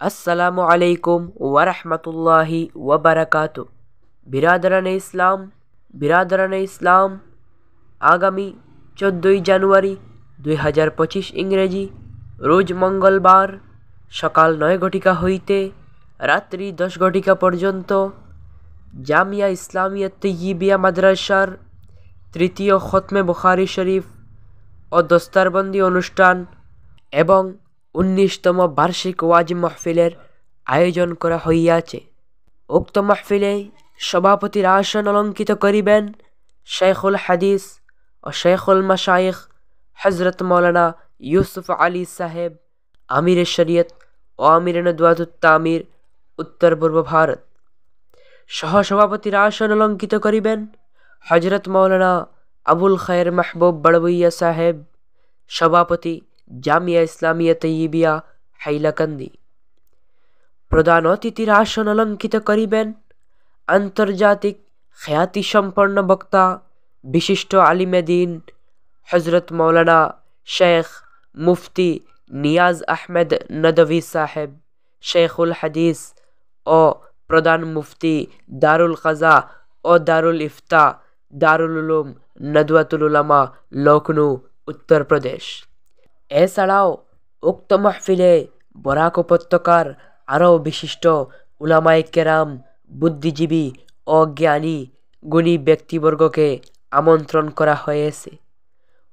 আসসালামু আলাইকুম ওয়া রাহমাতুল্লাহি ওয়া বারাকাতু। বিরাদরানে ইসলাম, আগামী 14ই জানুয়ারি 2025 ইংরেজি, রোজ মঙ্গলবার, সকাল 9 ঘটিকা হইতে রাত্রি 10 ঘটিকা পর্যন্ত জামিয়া ইসলামিয়া তৈয়িবিয়া মাদ্রাসার তৃতীয় খতমে বুখারী শরীফ ও দস্তারবন্দি অনুষ্ঠান এবং 19তম বার্ষিক ওয়াজ মাহফিলের আয়োজন করা হইয়াছে। উক্ত মাহফিলে সভাপতির আসন অলঙ্কিত করিবেন শেখুল হাদিস ও শেখুল মাশায়েখ হজরত মৌলানা ইউসুফ আলী সাহেব, আমিরে শরীয়ত ও আমিরে নদওয়াতুত তামির, উত্তর পূর্ব ভারত। সহসভাপতির আসন অলঙ্কিত করিবেন হজরত মৌলানা আবুল খায়ের মাহবুব বড়বুইয়া সাহেব, সভাপতি জামিয়া ইসলামিয়া তৈয়িবিয়া হাইলাকান্দি। প্রধান অতিথির আসন অলঙ্কিত করিবেন আন্তর্জাতিক খ্যাতিসম্পন্ন বক্তা, বিশিষ্ট আলিমে দ্বীন হজরত মৌলানা শেখ মুফতি নিয়াজ আহমেদ নদভী সাহেব, শেখুল হাদিস ও প্রধান মুফতি দারুল কাজা ও দারুল ইফতা, দারুল উলুম নদওয়াতুল উলামা, লখনউ, উত্তর প্রদেশ। এছাড়াও উক্ত মাহফিলে বরাক উপত্যকার আরও বিশিষ্ট উলামায়ে কেরাম, বুদ্ধিজীবী ও জ্ঞানী গুণী ব্যক্তিবর্গকে আমন্ত্রণ করা হয়েছে।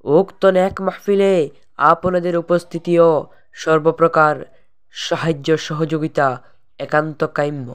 উক্ত নেক মাহফিলে আপনাদের উপস্থিতি ও সর্বপ্রকার সাহায্য সহযোগিতা একান্ত কাম্য।